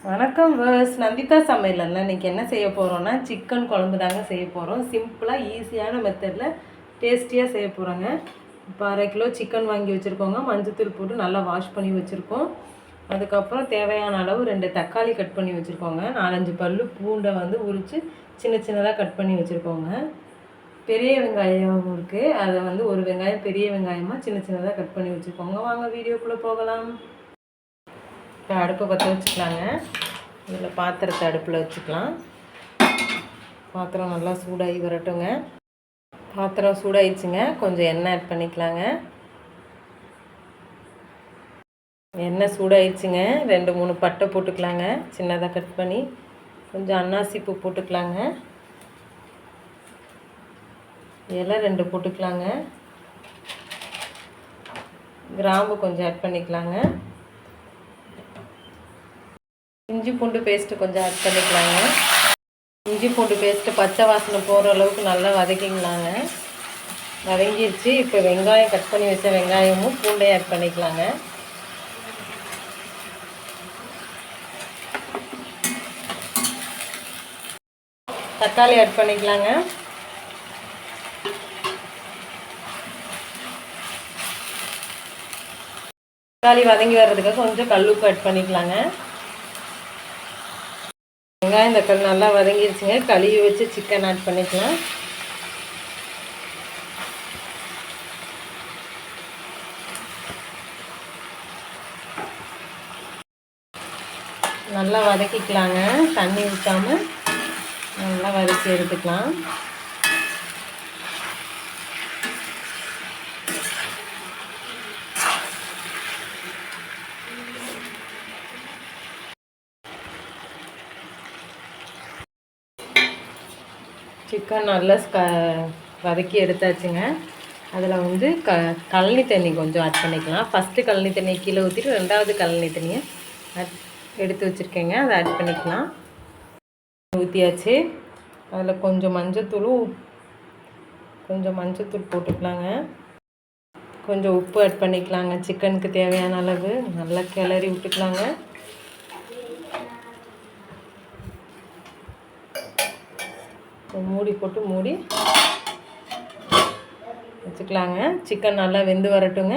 வணக்கம் வர்ஸ், நந்திதா சமையலில் இன்றைக்கி என்ன செய்ய போகிறோன்னா சிக்கன் குழம்பு தாங்க செய்ய போகிறோம். சிம்பிளாக ஈஸியான மெத்தடில் டேஸ்டியாக செய்ய போகிறோங்க. இப்போ 1/2 கிலோ சிக்கன் வாங்கி வச்சுருக்கோங்க. மஞ்சத்தூள் போட்டு நல்லா வாஷ் பண்ணி வச்சுருக்கோம். அதுக்கப்புறம் தேவையான அளவு 2 தக்காளி கட் பண்ணி வச்சுருக்கோங்க. 4-5 பல் பூண்டை உரித்து சின்ன சின்னதாக கட் பண்ணி வச்சுருக்கோங்க. பெரிய வெங்காயம் இருக்குது, அதை ஒரு வெங்காயம் பெரிய வெங்காயமாக சின்ன சின்னதாக கட் பண்ணி வச்சுருக்கோங்க. வாங்க வீடியோக்குள்ளே போகலாம். இப்போ அடுப்பை பற்ற வச்சுக்கலாங்க. இதில் பாத்திரத்தை அடுப்பில் வச்சுக்கலாம். பாத்திரம் நல்லா சூடாகி வரட்டுங்க. பாத்திரம் சூடாகிடுச்சுங்க. கொஞ்சம் எண்ணெய் ஆட் பண்ணிக்கலாங்க. எண்ணெய் சூடாகிடுச்சுங்க. 2-3 பட்டை போட்டுக்கலாங்க, சின்னதாக கட் பண்ணி. கொஞ்சம் அன்னாசி பூ போட்டுக்கலாங்க. இலை 2 போட்டுக்கலாங்க. கிராம்பு கொஞ்சம் ஆட் பண்ணிக்கலாங்க. இஞ்சி பூண்டு பேஸ்ட்டு கொஞ்சம் ஆட் பண்ணிக்கலாங்க. இஞ்சி பூண்டு பேஸ்ட்டு பச்சை வாசனை போகிற அளவுக்கு நல்லா வதக்கிங்களாங்க. வதங்கிடுச்சு. இப்போ வெங்காயம் கட் பண்ணி வச்ச வெங்காயமும் பூண்டையும் ஆட் பண்ணிக்கலாங்க. தக்காளி ஆட் பண்ணிக்கலாங்க. தக்காளி வதங்கி வர்றதுக்கு கொஞ்சம் கல்லுப்பு ஆட் பண்ணிக்கலாங்க. வெங்காயம் தக்காளி நல்லா வதங்கிடுச்சுங்க. கழுவி வச்சு சிக்கன் ஆட் பண்ணிக்கலாம். நல்லா வதக்கிக்கலாங்க. தண்ணி ஊற்றாமல் நல்லா வதக்கி எடுத்துக்கலாம். சிக்கன் நல்லா வதக்கி எடுத்தாச்சுங்க. அதில் கழனி தண்ணி கொஞ்சம் ஆட் பண்ணிக்கலாம். ஃபஸ்ட்டு கழனி தண்ணியை கீழே ஊற்றிட்டு 2வது கழனி தண்ணியை எடுத்து வச்சுருக்கேங்க, அதை ஆட் பண்ணிக்கலாம். ஊற்றியாச்சு. அதில் கொஞ்சம் மஞ்சத்தூள் போட்டுக்கலாங்க. கொஞ்சம் உப்பு ஆட் பண்ணிக்கலாங்க. சிக்கனுக்கு தேவையான அளவு நல்லா கிளறி விட்டுக்கலாங்க. மூடி போட்டு மூடி வச்சுக்கலாங்க. சிக்கன் நல்லா வெந்து வரட்டுங்க.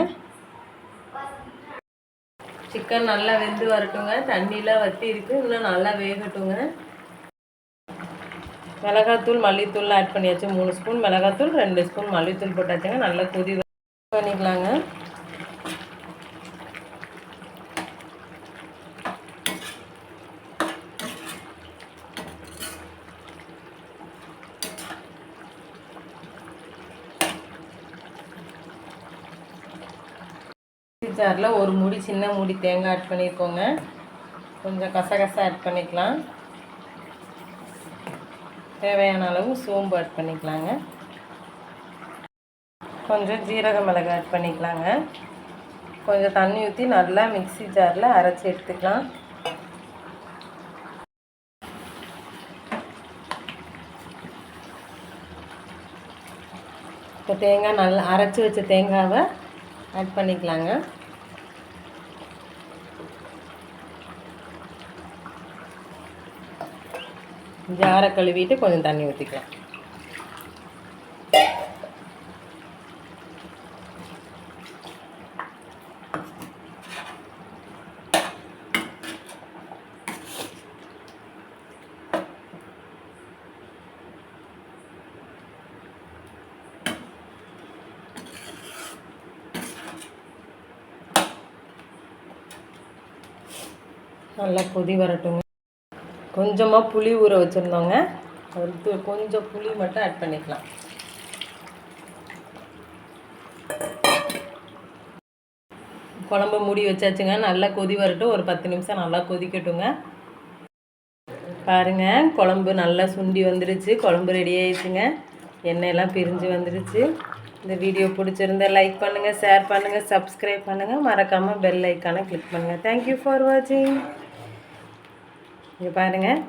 தண்ணியெலாம் வற்றி இருக்குது, இன்னும் நல்லா வேகட்டுங்க. மிளகாத்தூள் மல்லித்தூள் ஆட் பண்ணியாச்சு. 3 ஸ்பூன் மிளகாத்தூள், 2 ஸ்பூன் மல்லித்தூள் போட்டாச்சுங்க. நல்லா கொதி பண்ணிக்கலாங்க. ஜாரில் ஒரு மூடி சின்ன மூடி தேங்காய் ஆட் பண்ணியிருக்கோங்க. கொஞ்சம் கசகசா ஆட் பண்ணிக்கலாம். தேவையான அளவு சோம்பு ஆட் பண்ணிக்கலாங்க. கொஞ்சம் ஜீரக மிளகு ஆட் பண்ணிக்கலாங்க. கொஞ்சம் தண்ணி ஊற்றி நல்லா மிக்ஸி ஜாரில் அரைச்சி எடுத்துக்கலாம். இப்போ தேங்காய் நல்லா அரைச்சி வச்ச தேங்காவை ஆட் பண்ணிக்கலாங்க. ஜாரை கழுவிட்டு கொஞ்சம் தண்ணி ஊற்றிக்கலாம். நல்லா கொதி வரட்டுங்க. கொஞ்சமாக புளி ஊற வச்சுருந்தோங்க, அதுக்கு கொஞ்சம் புளி மட்டும் ஆட் பண்ணிக்கலாம். குழம்பு மூடி வச்சாச்சுங்க. நல்லா கொதி வரட்டும். ஒரு 10 நிமிஷம் நல்லா கொதிக்கட்டுங்க. பாருங்கள், குழம்பு நல்லா சுண்டி வந்துடுச்சு. குழம்பு ரெடி ஆயிடுச்சுங்க. எண்ணெயெல்லாம் பிரிஞ்சு வந்துடுச்சு. இந்த வீடியோ பிடிச்சிருந்தா லைக் பண்ணுங்கள், ஷேர் பண்ணுங்கள், சப்ஸ்கிரைப் பண்ணுங்கள். மறக்காமல் பெல் ஐக்கானை கிளிக் பண்ணுங்கள். தேங்க்யூ ஃபார் வாட்சிங். இங்கே பாருங்கள்.